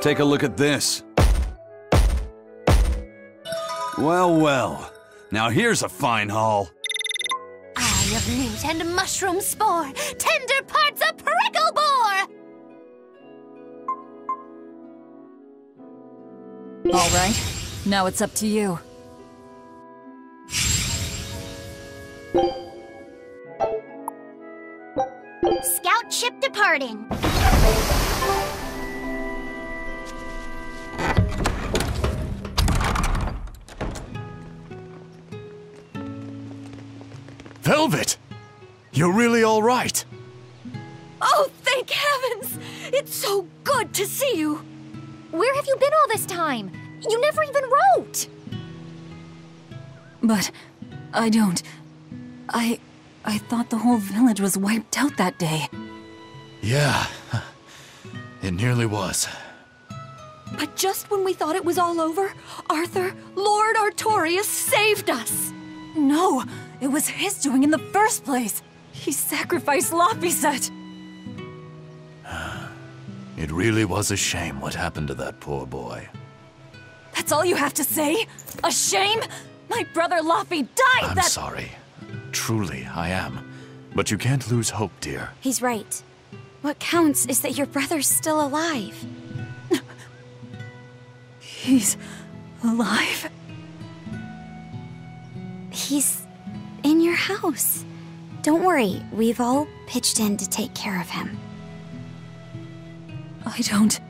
Take a look at this. Well, well. Now here's a fine haul. Eye of newt and mushroom spore, tender parts of prickle boar! All right, now it's up to you. Scout ship departing. Velvet! You're really all right. Oh, thank heavens! It's so good to see you! Where have you been all this time? You never even wrote! But I don't... I thought the whole village was wiped out that day. Yeah, it nearly was. But just when we thought it was all over, Arthur, Lord Artorius saved us! No, it was his doing in the first place! He sacrificed Laphicet! It really was a shame what happened to that poor boy. That's all you have to say? A shame? My brother Laffy died I'm sorry. Truly, I am. But you can't lose hope, dear. He's right. What counts is that your brother's still alive. He's alive? He's in your house. Don't worry, we've all pitched in to take care of him. I don't...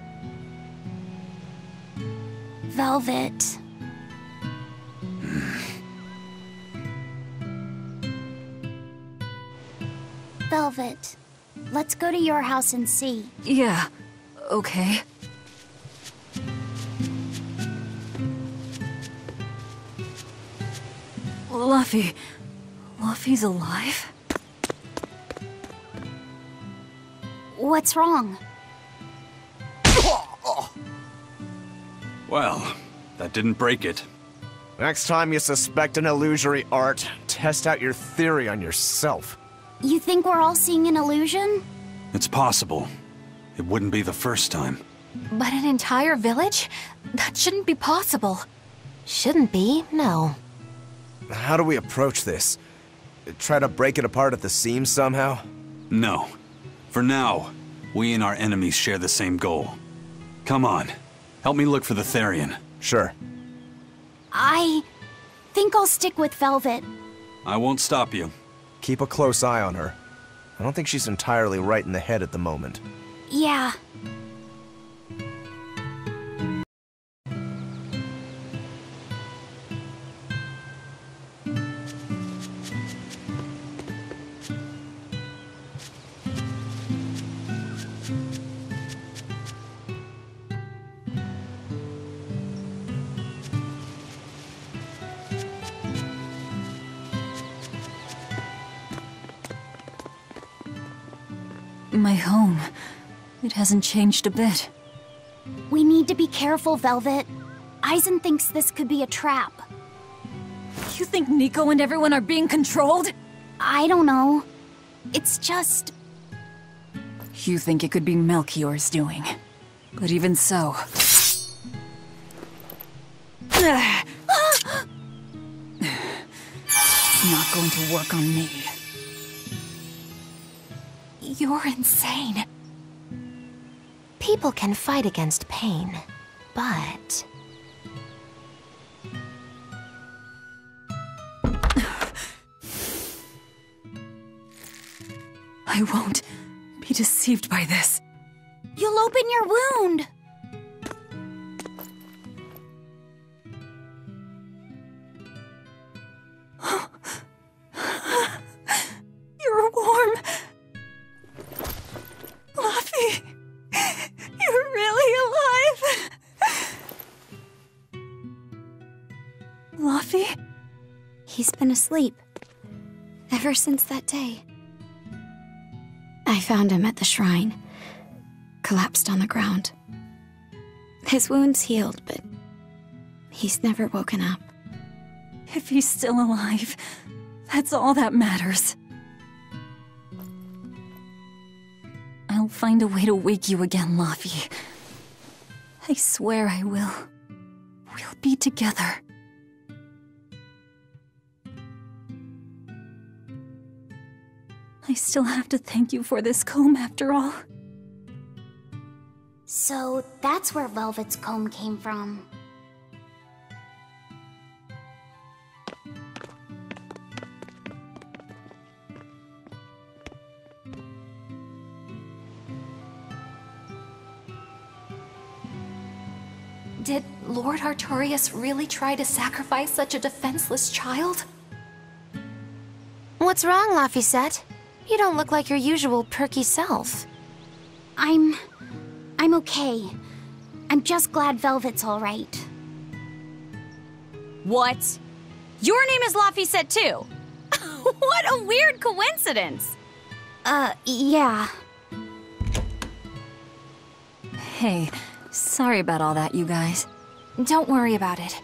Velvet. Velvet, let's go to your house and see. Yeah, okay. Laffy's alive? What's wrong? Well, that didn't break it. Next time you suspect an illusory art, test out your theory on yourself. You think we're all seeing an illusion? It's possible. It wouldn't be the first time. But an entire village? That shouldn't be possible. Shouldn't be, no. How do we approach this? Try to break it apart at the seams somehow? No. For now, we and our enemies share the same goal. Come on. Help me look for the Therian. Sure. I think I'll stick with Velvet. I won't stop you. Keep a close eye on her. I don't think she's entirely right in the head at the moment. Yeah. My home. It hasn't changed a bit. We need to be careful, Velvet. Eisen thinks this could be a trap. You think Nico and everyone are being controlled? I don't know. It's just... You think it could be Melchior's doing. But even so... It's not going to work on me. You're insane. People can fight against pain, but... I won't be deceived by this. You'll open your wound! You're warm. Laffy, you're really alive. Laffy? He's been asleep. Ever since that day. I found him at the shrine. Collapsed on the ground. His wound's healed, but he's never woken up. If he's still alive, that's all that matters. I'll find a way to wake you again, Laffy. I swear I will. We'll be together. I still have to thank you for this comb after all. So that's where Velvet's comb came from. Did Lord Artorias really try to sacrifice such a defenseless child? What's wrong, Laphicet? You don't look like your usual perky self. I'm okay. I'm just glad Velvet's all right. What? Your name is Laphicet too? What a weird coincidence! Yeah. Hey, sorry about all that, you guys. Don't worry about it.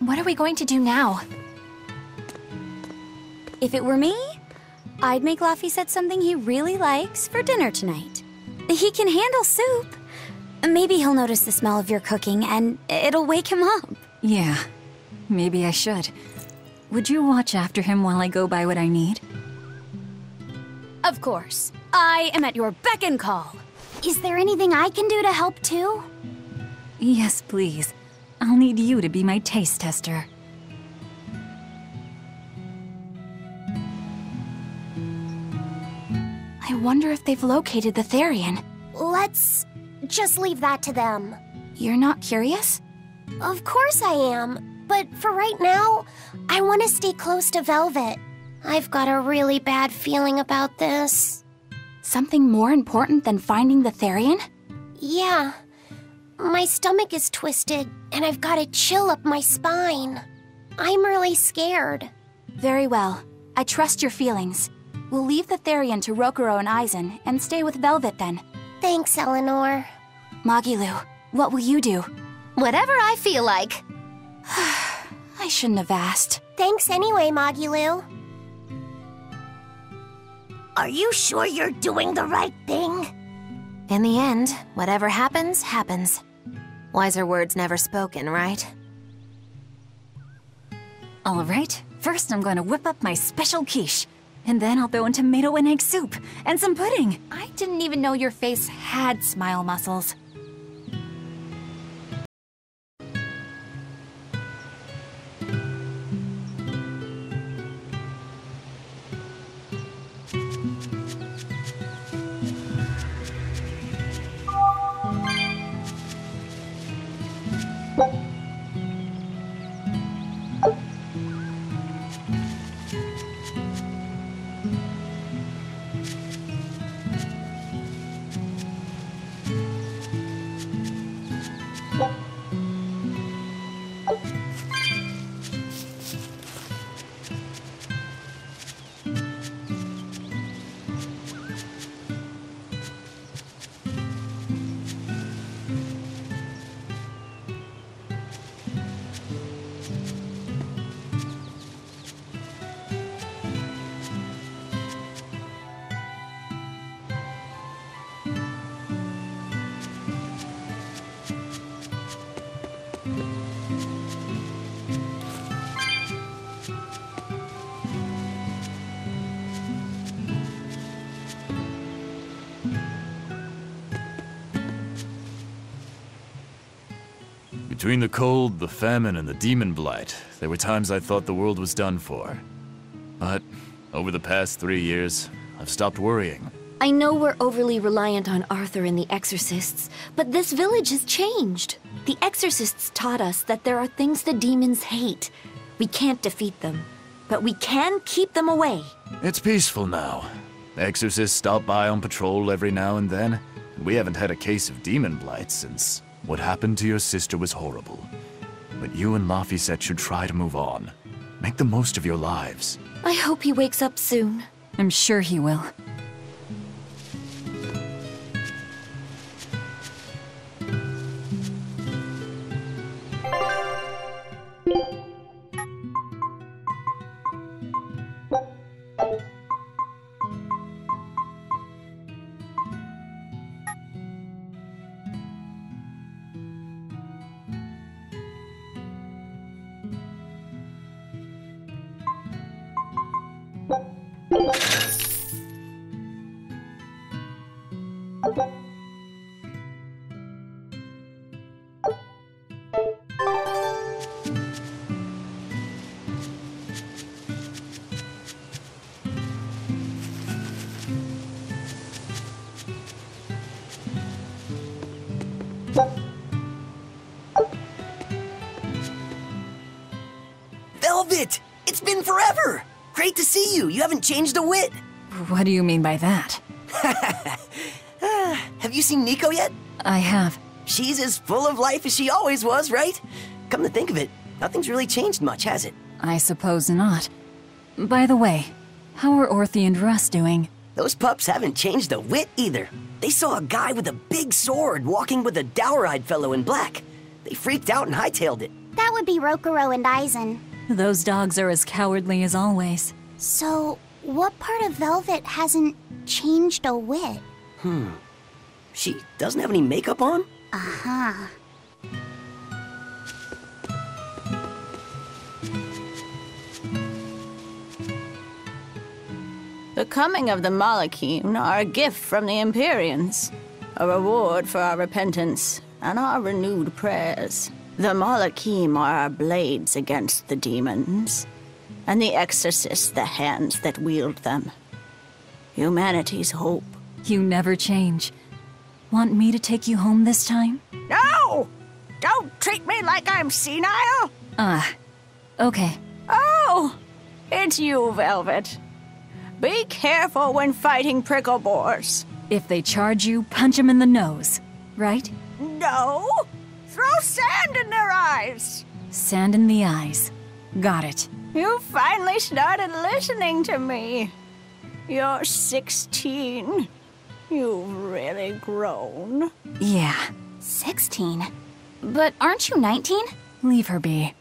What are we going to do now? If it were me, I'd make Laphicet something he really likes for dinner tonight. He can handle soup. Maybe he'll notice the smell of your cooking and it'll wake him up. Yeah, maybe I should. Would you watch after him while I go buy what I need? Of course. I am at your beck and call. Is there anything I can do to help too? Yes, please. I'll need you to be my taste tester. I wonder if they've located the Therian. Let's just leave that to them. You're not curious? Of course I am, but for right now, I want to stay close to Velvet. I've got a really bad feeling about this. Something more important than finding the Therian? Yeah. My stomach is twisted, and I've got a chill up my spine. I'm really scared. Very well. I trust your feelings. We'll leave the Therian to Rokurou and Aizen, and stay with Velvet then. Thanks, Eleanor. Magilu, what will you do? Whatever I feel like. I shouldn't have asked. Thanks anyway, Magilu. Are you sure you're doing the right thing? In the end, whatever happens, happens. Wiser words never spoken, right? All right, first I'm going to whip up my special quiche. And then I'll throw in tomato and egg soup, and some pudding. I didn't even know your face had smile muscles. Between the cold, the famine, and the demon blight, there were times I thought the world was done for. But over the past 3 years, I've stopped worrying. I know we're overly reliant on Arthur and the Exorcists, but this village has changed. The Exorcists taught us that there are things the demons hate. We can't defeat them, but we can keep them away. It's peaceful now. Exorcists stop by on patrol every now and then. We haven't had a case of demon blight since what happened to your sister was horrible. But you and Laphicet should try to move on. Make the most of your lives. I hope he wakes up soon. I'm sure he will. Velvet! It's been forever! Great to see you. You haven't changed a whit. What do you mean by that? Have you seen Nico yet? I have. She's as full of life as she always was, right? Come to think of it, nothing's really changed much, has it? I suppose not. By the way, how are Orthy and Russ doing? Those pups haven't changed a whit either. They saw a guy with a big sword walking with a dour-eyed fellow in black. They freaked out and hightailed it. That would be Rokuro and Aizen. Those dogs are as cowardly as always. So, what part of Velvet hasn't changed a whit? She doesn't have any makeup on? Uh-huh. The coming of the Malachim are a gift from the Empyreans, a reward for our repentance and our renewed prayers. The Malachim are our blades against the demons, and the exorcists the hands that wield them. Humanity's hope. You never change. Want me to take you home this time? No! Don't treat me like I'm senile! Okay. Oh! It's you, Velvet. Be careful when fighting prickle boars. If they charge you, punch them in the nose, right? No! Throw sand in their eyes! Sand in the eyes. Got it. You finally started listening to me. You're 16. You've really grown. Yeah. 16? But aren't you 19? Leave her be.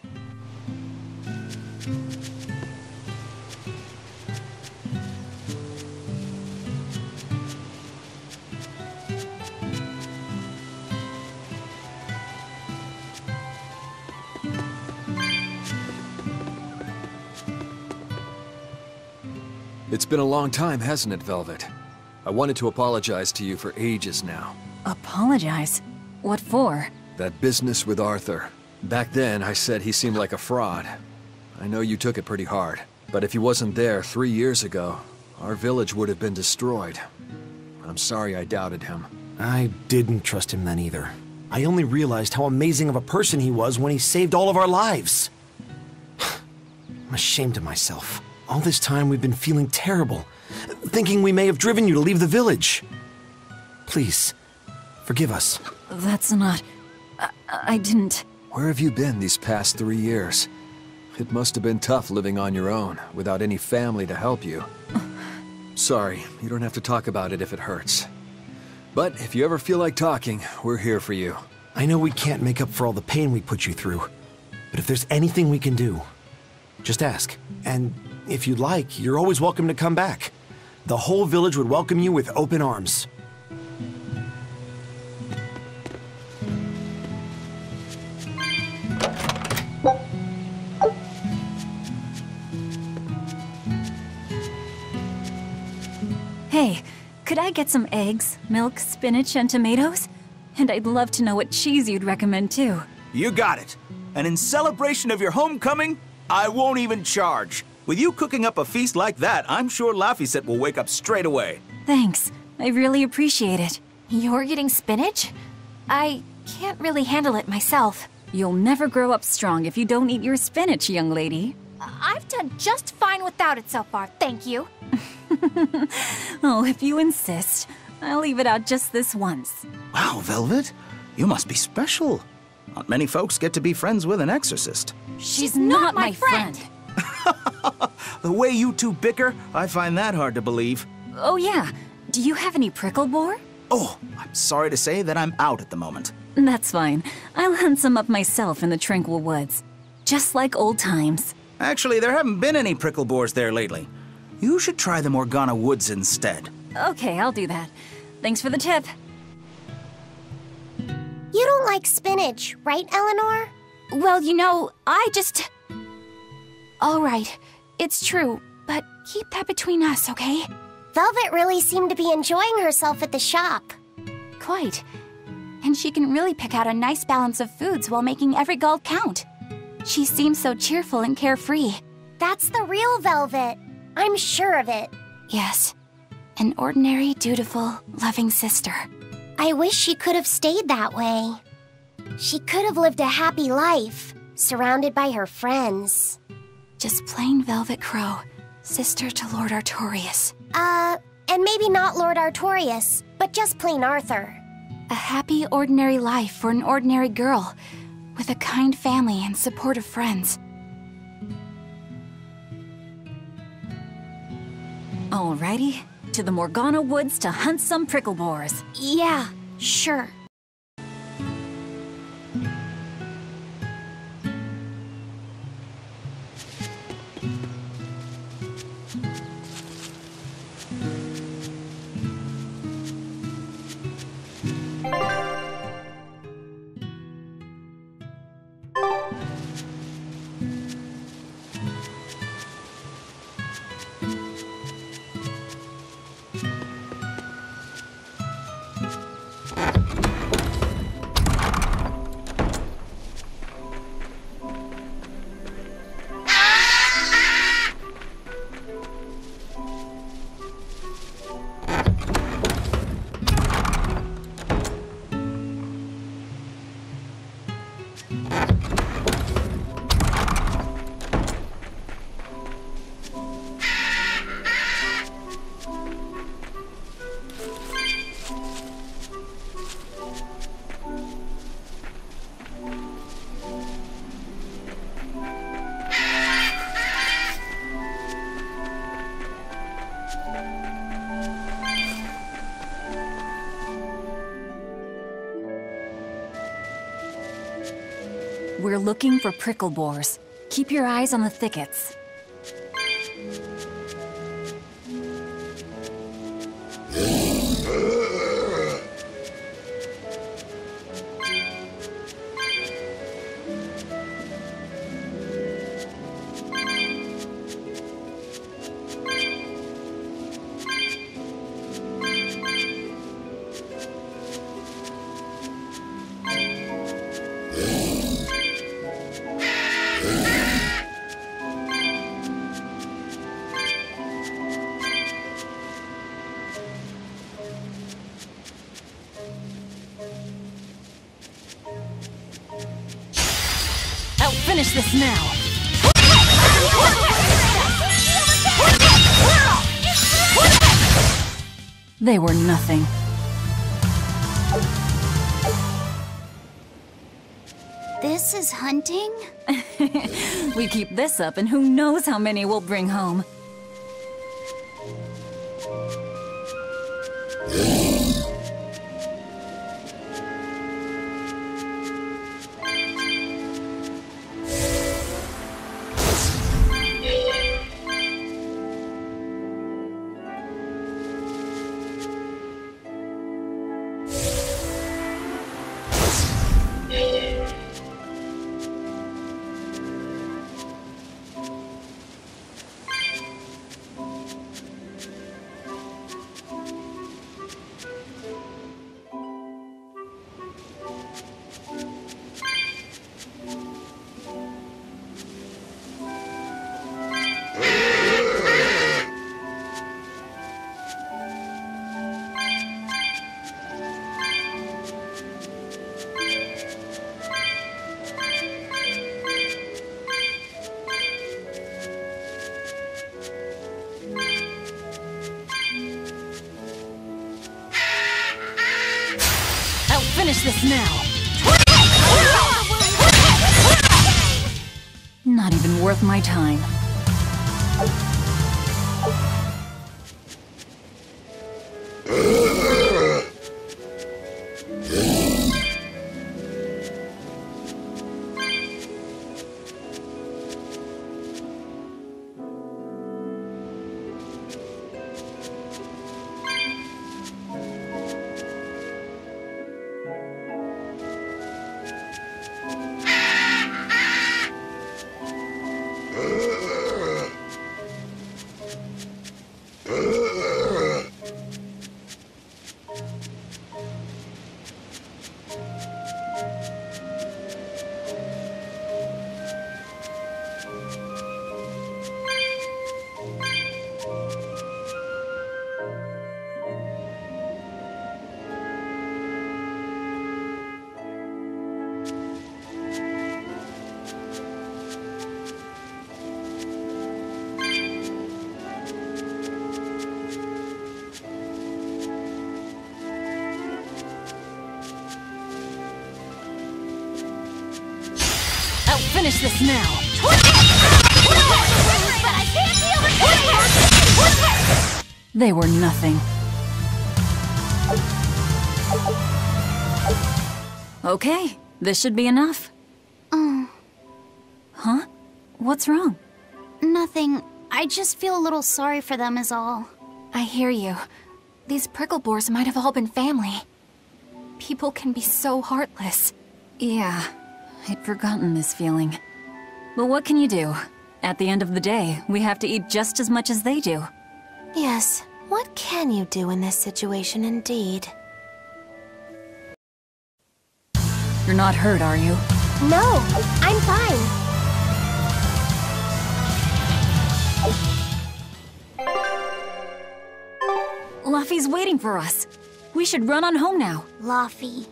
It's been a long time, hasn't it, Velvet? I wanted to apologize to you for ages now. Apologize? What for? That business with Arthur. Back then, I said he seemed like a fraud. I know you took it pretty hard, but if he wasn't there 3 years ago, our village would have been destroyed. I'm sorry I doubted him. I didn't trust him then either. I only realized how amazing of a person he was when he saved all of our lives. I'm ashamed of myself. All this time we've been feeling terrible, thinking we may have driven you to leave the village. Please, forgive us. That's not... I didn't... Where have you been these past 3 years? It must have been tough living on your own, without any family to help you. Sorry, you don't have to talk about it if it hurts. But if you ever feel like talking, we're here for you. I know we can't make up for all the pain we put you through, but if there's anything we can do, just ask. And if you'd like, you're always welcome to come back. The whole village would welcome you with open arms. Hey, could I get some eggs, milk, spinach, and tomatoes? And I'd love to know what cheese you'd recommend too. You got it. And in celebration of your homecoming, I won't even charge. With you cooking up a feast like that, I'm sure Laphicet will wake up straight away. Thanks. I really appreciate it. You're getting spinach? I can't really handle it myself. You'll never grow up strong if you don't eat your spinach, young lady. I've done just fine without it so far, thank you. Oh, if you insist. I'll leave it out just this once. Wow, Velvet. You must be special. Not many folks get to be friends with an exorcist. She's not my friend. The way you two bicker, I find that hard to believe. Oh yeah, do you have any prickle boar? Oh, I'm sorry to say that I'm out at the moment. That's fine. I'll hunt some up myself in the tranquil woods. Just like old times. Actually, there haven't been any prickle boars there lately. You should try the Morgana Woods instead. Okay, I'll do that. Thanks for the tip. You don't like spinach, right, Eleanor? Well, you know, I just... All right, it's true. But keep that between us, okay? Velvet really seemed to be enjoying herself at the shop. Quite. And she can really pick out a nice balance of foods while making every gold count. She seems so cheerful and carefree. That's the real Velvet. I'm sure of it. Yes. An ordinary, dutiful, loving sister. I wish she could have stayed that way. She could have lived a happy life, surrounded by her friends. Just plain Velvet Crow, sister to Lord Artorias. And maybe not Lord Artorias, but just plain Arthur. A happy, ordinary life for an ordinary girl, with a kind family and supportive friends. Alrighty, to the Morgana Woods to hunt some prickle boars. Yeah, sure. We're looking for prickle boars. Keep your eyes on the thickets. Finish this now! They were nothing. This is hunting? We keep this up and who knows how many we'll bring home. Finish this now! Not even worth my time. finish this now. They were nothing. Okay, this should be enough. Oh. Huh? What's wrong? Nothing. I just feel a little sorry for them is all. I hear you. These prickle boars might have all been family. People can be so heartless. Yeah, I'd forgotten this feeling. But what can you do? At the end of the day, we have to eat just as much as they do. Yes, what can you do in this situation indeed? You're not hurt, are you? No, I'm fine. Luffy's waiting for us. We should run on home now. Luffy.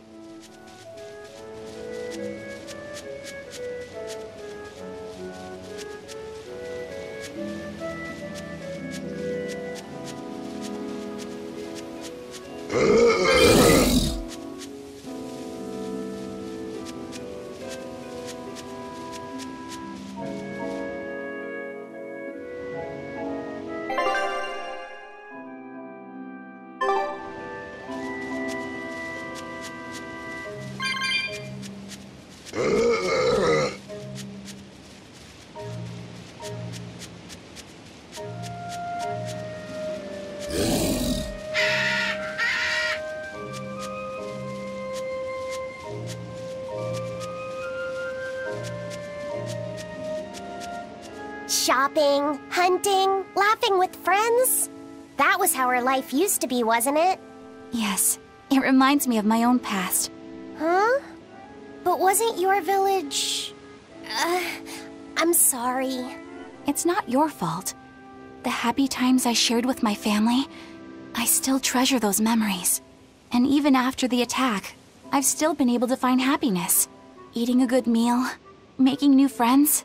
Shopping, hunting, laughing with friends. That was how our life used to be, wasn't it? Yes, it reminds me of my own past. Huh? But wasn't your village... I'm sorry. It's not your fault. The happy times I shared with my family, I still treasure those memories. And even after the attack, I've still been able to find happiness. Eating a good meal, making new friends.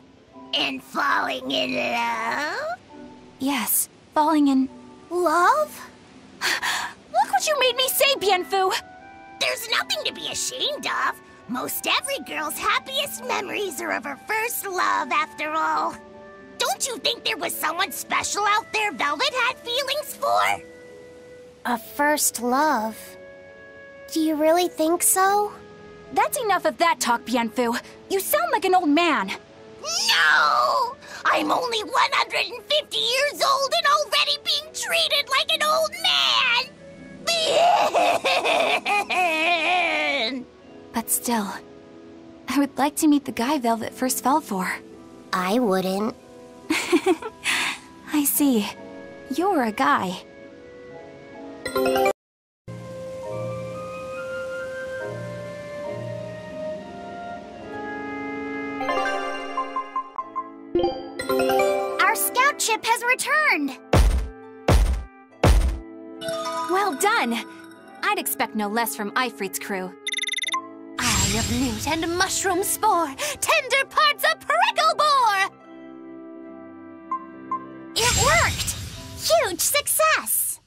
And falling in love? Yes, falling in... Love? Look what you made me say, Bienfu! There's nothing to be ashamed of. Most every girl's happiest memories are of her first love, after all. Don't you think there was someone special out there Velvet had feelings for? A first love? Do you really think so? That's enough of that talk, Bienfu. You sound like an old man. No! I'm only 150 years old and already being treated like an old man! But still, I would like to meet the guy Velvet first fell for. I wouldn't. I see. You're a guy. Our scout ship has returned! Well done! I'd expect no less from Ifrit's crew. Eye of newt and mushroom spore, tender parts of prickle boar! It worked! Huge success!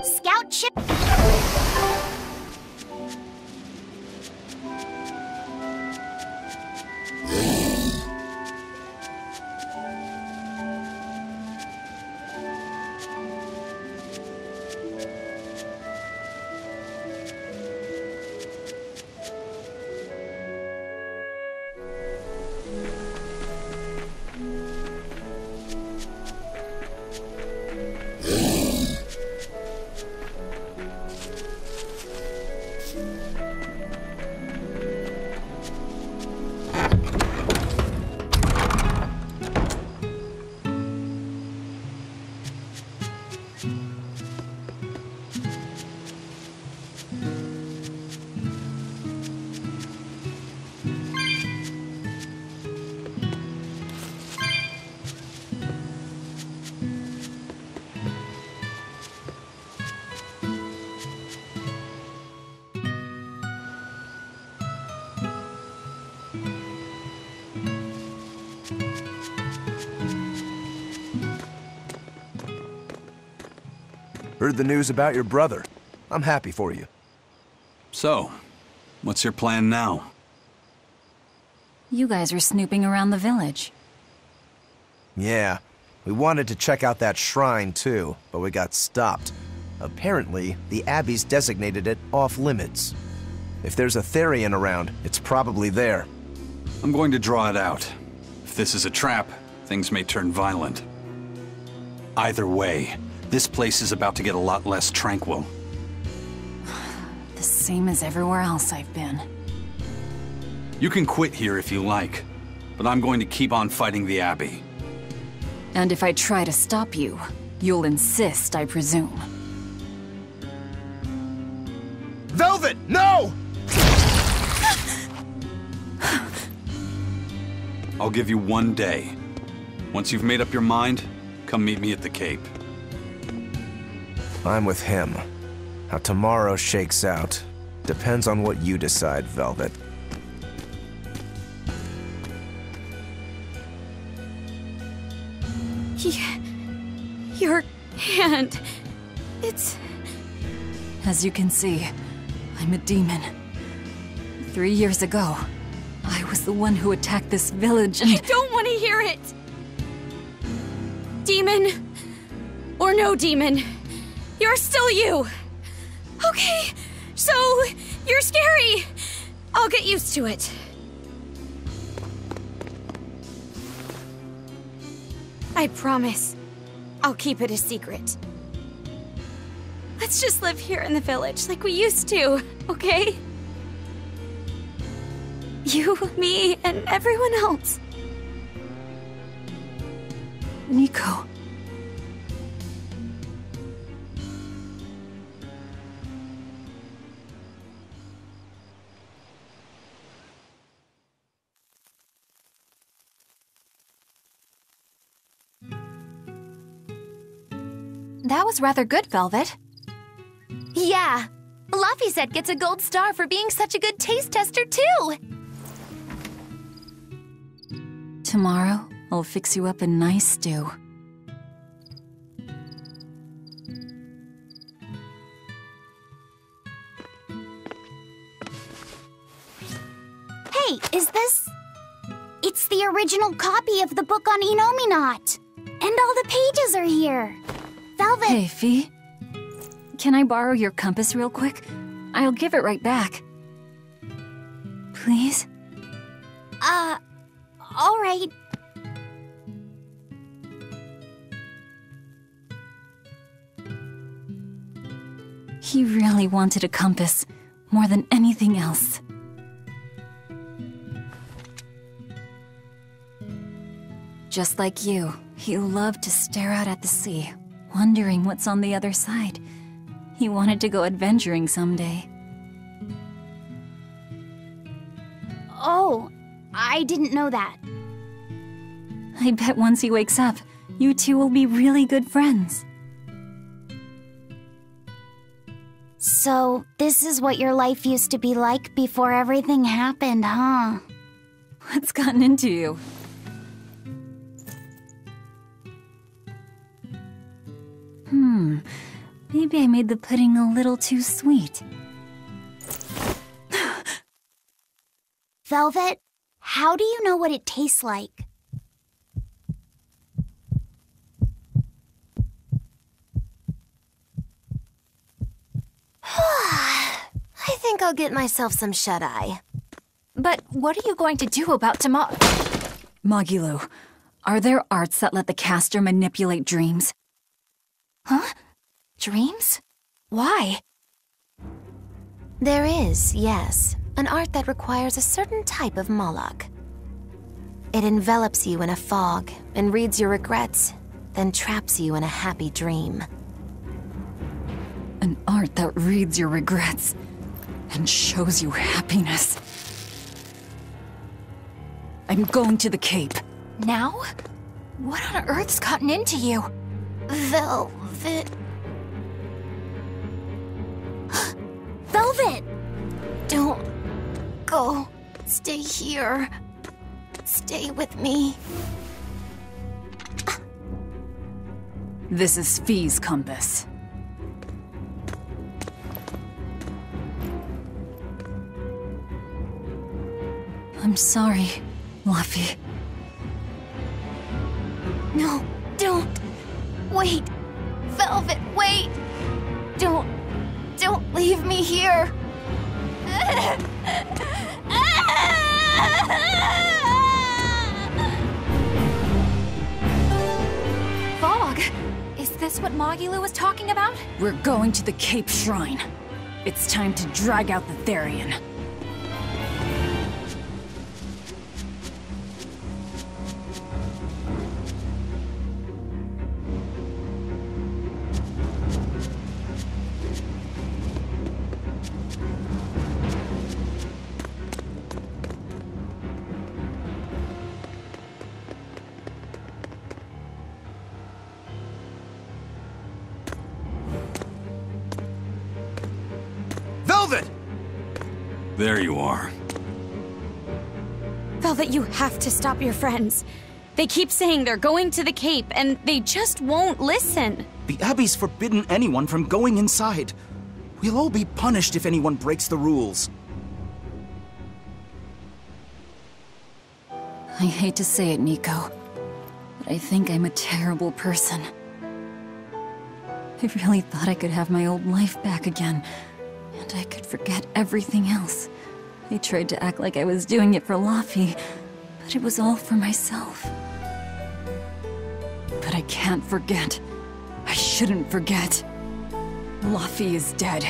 Scout ship... Heard the news about your brother. I'm happy for you. So, what's your plan now? You guys are snooping around the village. Yeah, we wanted to check out that shrine too, but we got stopped. Apparently, the Abbey's designated it off-limits. If there's a Therian around, it's probably there. I'm going to draw it out. If this is a trap, things may turn violent. Either way, this place is about to get a lot less tranquil. The same as everywhere else I've been. You can quit here if you like, but I'm going to keep on fighting the Abbey. And if I try to stop you, you'll insist, I presume. Velvet, no! I'll give you 1 day. Once you've made up your mind, come meet me at the Cape. I'm with him. How tomorrow shakes out depends on what you decide, Velvet. Your hand... It's... As you can see, I'm a demon. 3 years ago, I was the one who attacked this village and... I don't want to hear it! Demon, or no demon, you're still you! Okay, so you're scary! I'll get used to it. I promise, I'll keep it a secret. Let's just live here in the village like we used to, okay? You, me, and everyone else. Nico. That was rather good, Velvet. Yeah. Laphicet gets a gold star for being such a good taste tester, too. Tomorrow, I'll fix you up a nice stew. Hey, is this... It's the original copy of the book on Enominat. And all the pages are here. Velvet... Hey, Fee. Can I borrow your compass real quick? I'll give it right back. Please? All right. He really wanted a compass, more than anything else. Just like you, he loved to stare out at the sea, wondering what's on the other side. He wanted to go adventuring someday. Oh, I didn't know that. I bet once he wakes up, you two will be really good friends. So, this is what your life used to be like before everything happened, huh? What's gotten into you? Maybe I made the pudding a little too sweet. Velvet, how do you know what it tastes like? I think I'll get myself some shut-eye. But what are you going to do about tomorrow? Magilu, are there arts that let the caster manipulate dreams? Huh? Dreams? Why? There is, yes, an art that requires a certain type of Moloch. It envelops you in a fog and reads your regrets, then traps you in a happy dream. An art that reads your regrets and shows you happiness. I'm going to the Cape. Now? What on earth's gotten into you? Velvet... Velvet! Don't go. Stay here. Stay with me. This is Fee's compass. I'm sorry, Luffy. No, don't. Wait. Velvet, wait. Don't leave me here. Fog! Is this what Magilu was talking about? We're going to the Cape Shrine. It's time to drag out the Therian. Velvet! There you are. Velvet, you have to stop your friends. They keep saying they're going to the Cape, and they just won't listen. The Abbey's forbidden anyone from going inside. We'll all be punished if anyone breaks the rules. I hate to say it, Nico, but I think I'm a terrible person. I really thought I could have my old life back again, and I could forget everything else. I tried to act like I was doing it for Laffy, but it was all for myself. But I can't forget. I shouldn't forget. Laffy is dead.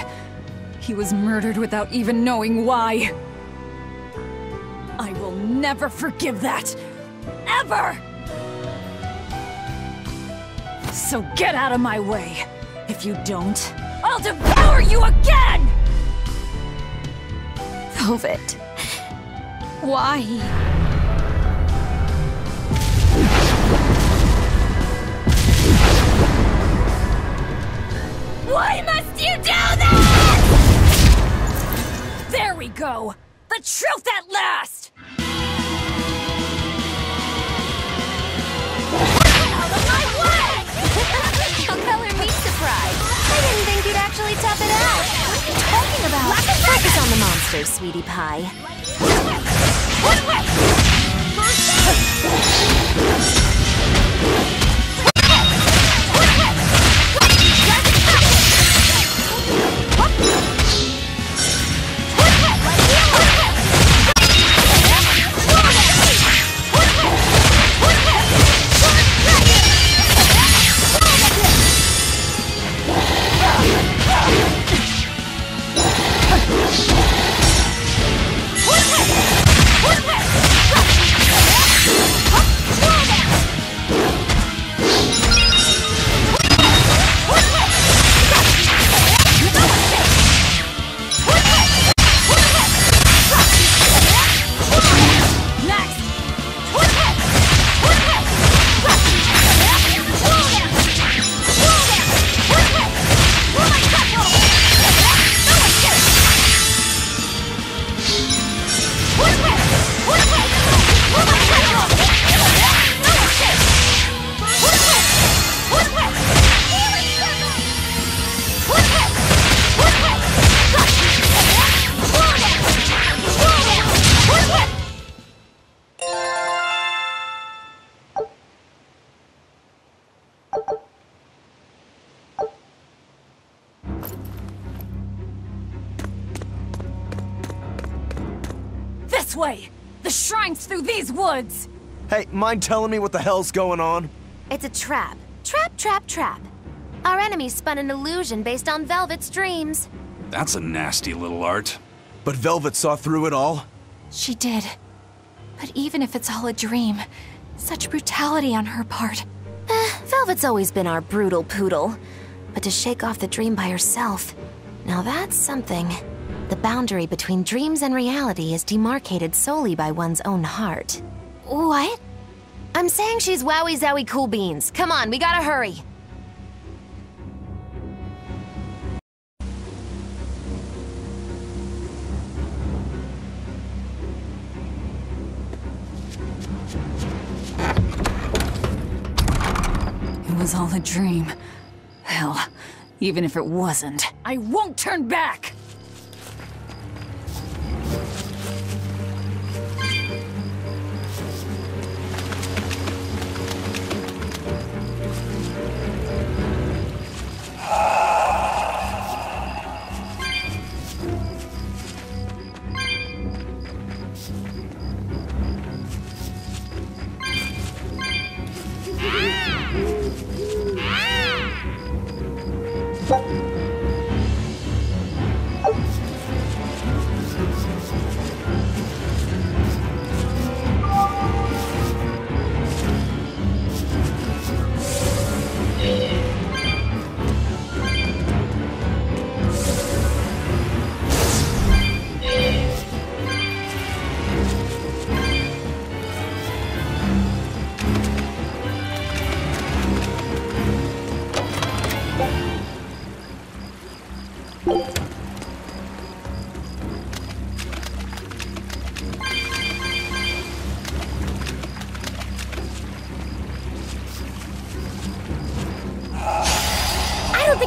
He was murdered without even knowing why. I will never forgive that. Ever! So get out of my way. If you don't, I'll devour you again! Velvet. Why? Why must you do this?! There we go! The truth at last! Out of my way! How color me surprised. I didn't think you'd actually tough it out. What are you talking about? Focus on the monsters, sweetie pie. This way! The shrine's through these woods! Hey, mind telling me what the hell's going on? It's a trap. Trap. Our enemy spun an illusion based on Velvet's dreams. That's a nasty little art. But Velvet saw through it all? She did. But even if it's all a dream, such brutality on her part. Velvet's always been our brutal poodle. But to shake off the dream by herself, now that's something. The boundary between dreams and reality is demarcated solely by one's own heart. What? I'm saying she's wowie zowie cool beans. Come on, we gotta hurry. It was all a dream. Hell, even if it wasn't, I won't turn back!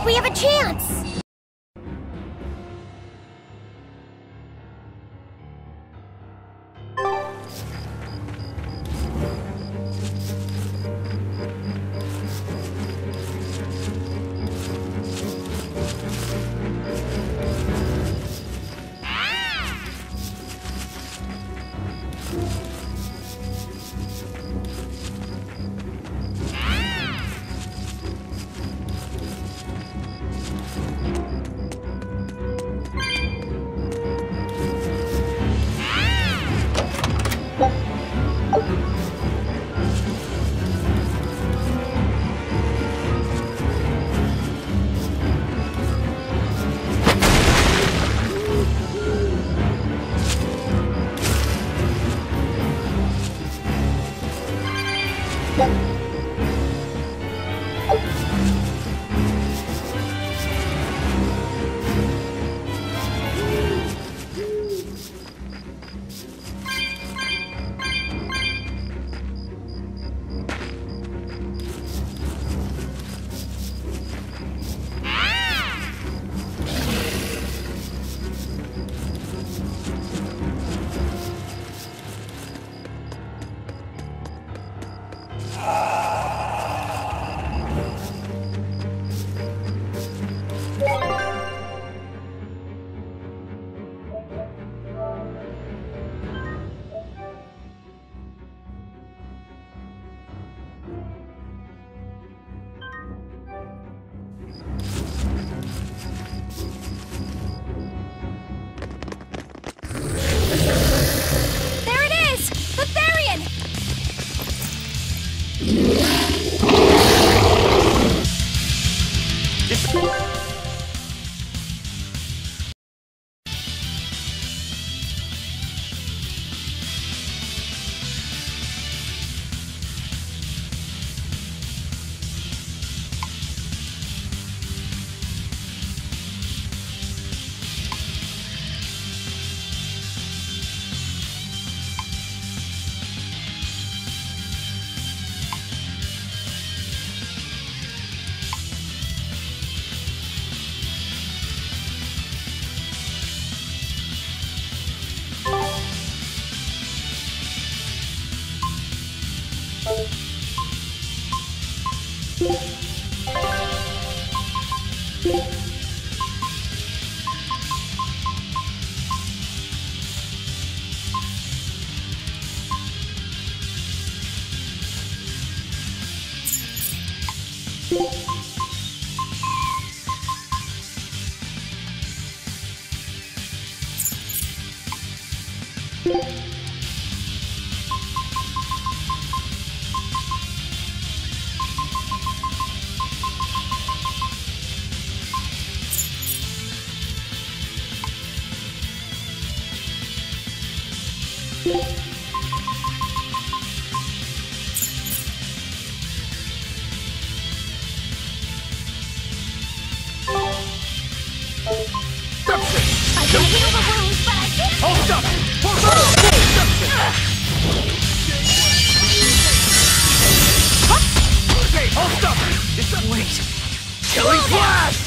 we have a chance!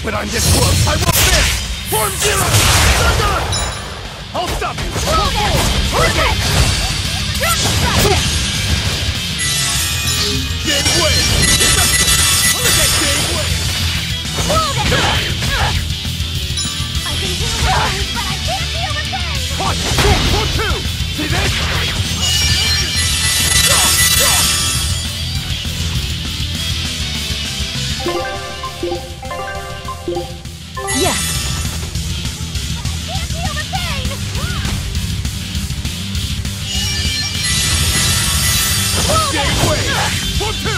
When I'm this close, I won't miss! Form zero! Thunder! I'll stop you! Hold it! Hold it! Game wave! Hurricane game wave! Hold it! I can heal the wounds, but I can't feel the pain! Watch! 4, 4, 2! See this? Yes! I can't feel the pain! Game wave! 4, 2!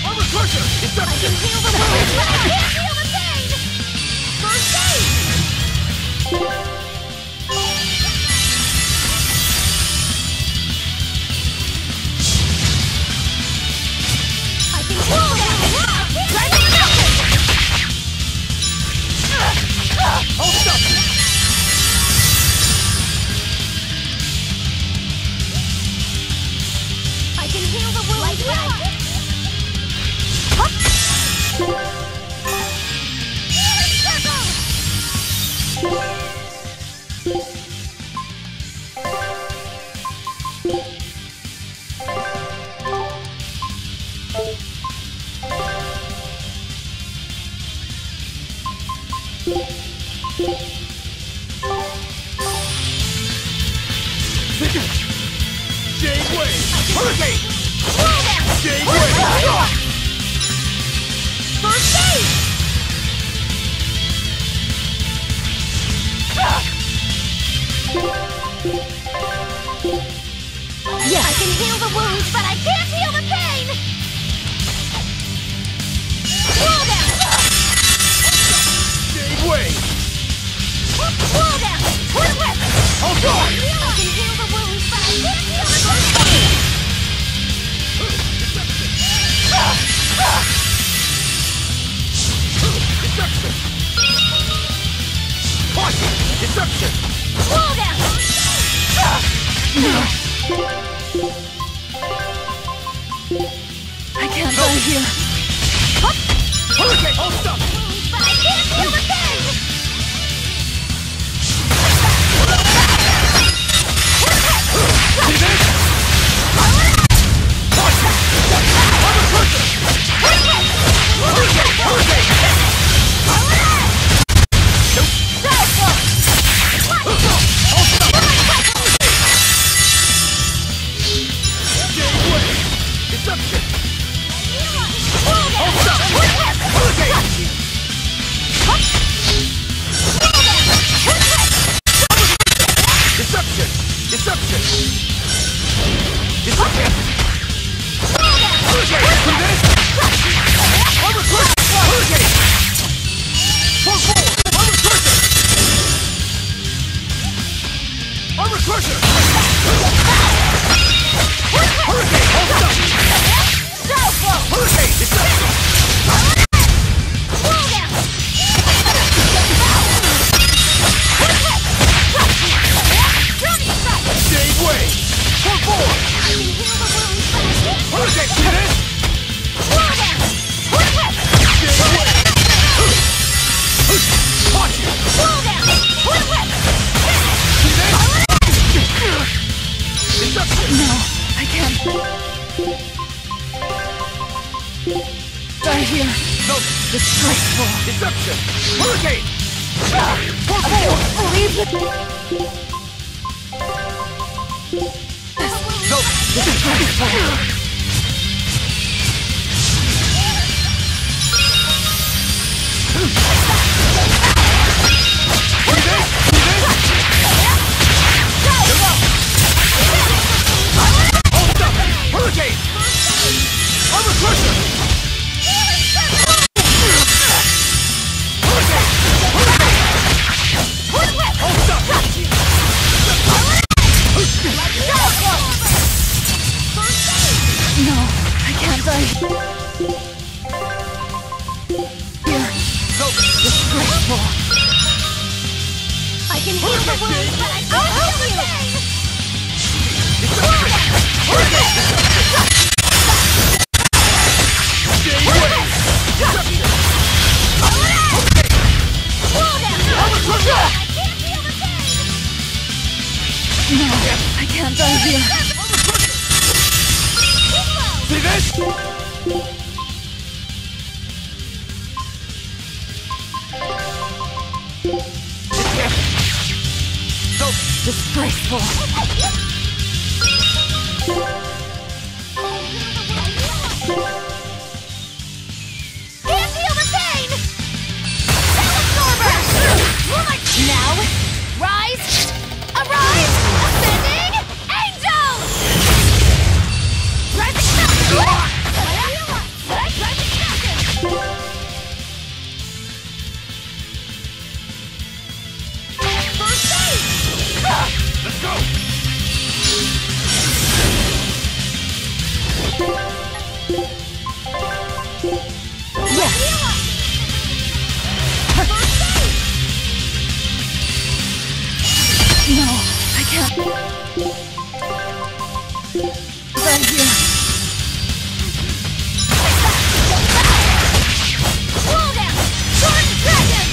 Armor crusher! It's up! I can heal the wounds, but I can't feel the pain! First aid! I can heal the I'll stop you! I can heal the wounds, but I can't... I can heal the wounds, but I can't heal the pain! Wall down! Jade Way! Wall down! Twin whip! Hold on! I can heal the wounds, but I can't heal the pain! Deception! Caution! Deception! Wall down! I can't die here. Hurricane! Hold stop! But I can't feel the pain! See this? Caution! I'm a person! Hurricane! Hurricane! Nope! Hold stop! Jade Way! Deception! Hold stop! Hurricane! Deception! Deception! Deception! Hurricane! See this? I'm a person! Hurricane! Fall forward! I'm a person! I'm a person! Hurricane! Hold stop! Hurricane! Deception! Jade Way! Fall forward! Hurricane! See this? Jade Way! Watch it! See this? Deception! No, I can't. Die here. No! Disgraceful. Deception! Hurricane! Fall forward! No! Disgraceful. Hold up! Hurricane! I'm a crusher! Hurricane! Hold up! No, I can't die here. No! Disgraceful. I can heal the wounds, but I can't heal the pain! Jade Way! Deception! Wall down! I'm a crusher! I can't feel the pain! No, I can't die here. See this? No! Disgraceful. Can't feel the pain! Cell absorber! Now, rise! Arise! Ascending! Angels! Rising Falcon! Rising Falcon! First aid! Let's go! No, I can't. Die here. Wall down! Sword Dragon!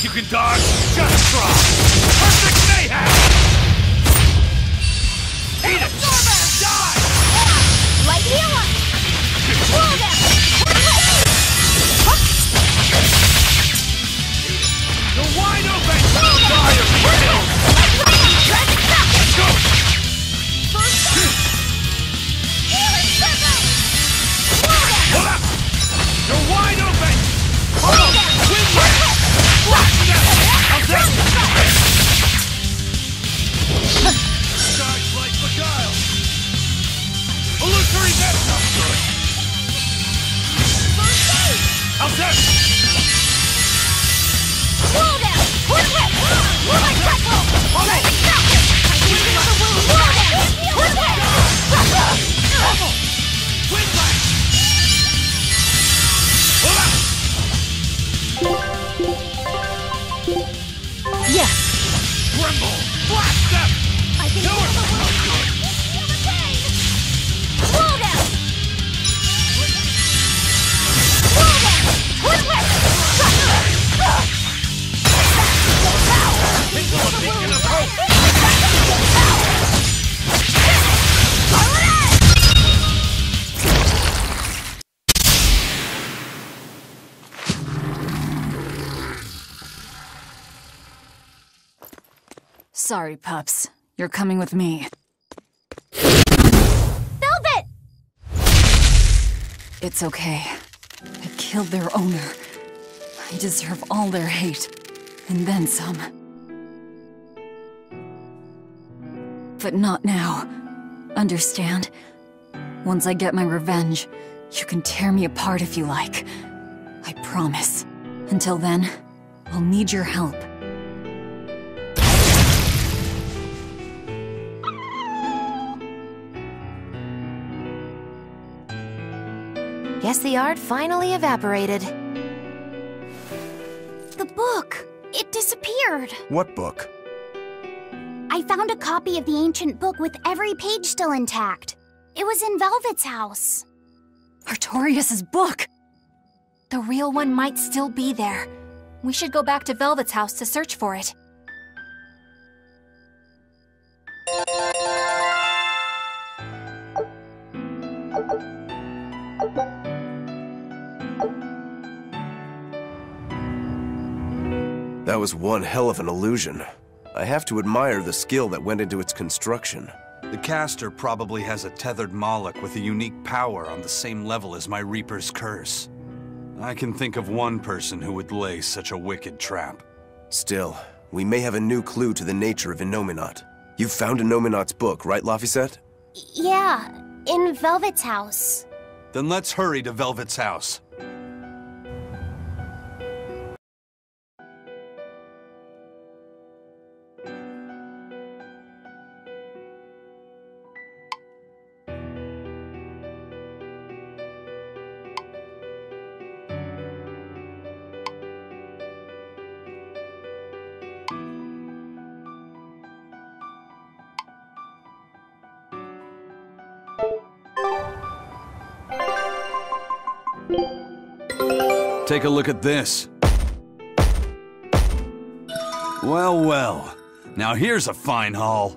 Think you can dodge? Just try! Perfect mayhem! Eat it! Die! Light healer! Pull them! You're wide open! Fire! Kill! Let's go! Pull up! You're wide open! Hold on! Win it! Blast them! How's that? Charge like beguile! Illusory net! Sounds good! How's that? Pull them! Pull them! Pull my tackle! Pull them! Pull them! Win back! Pull up! Yes! Tremble! Blast them! I can Kill her! feel the Sounds good! Feel the pain! Pull them! Pull them! Pull them! Tinkle a beak in a rope! Sorry, pups. You're coming with me. Velvet! It's okay. I killed their owner. I deserve all their hate. And then some. But not now. Understand? Once I get my revenge, you can tear me apart if you like. I promise. Until then, I'll need your help. Guess the art finally evaporated. The book! It disappeared! What book? I found a copy of the ancient book with every page still intact. It was in Velvet's house. Artorias' book! The real one might still be there. We should go back to Velvet's house to search for it. That was one hell of an illusion. I have to admire the skill that went into its construction. The caster probably has a tethered Moloch with a unique power on the same level as my Reaper's curse. I can think of one person who would lay such a wicked trap. Still, we may have a new clue to the nature of Innominat. You found Innominat's book, right, Laphicet? Yeah, in Velvet's house. Then let's hurry to Velvet's house. Take a look at this. Well, well. Now here's a fine haul.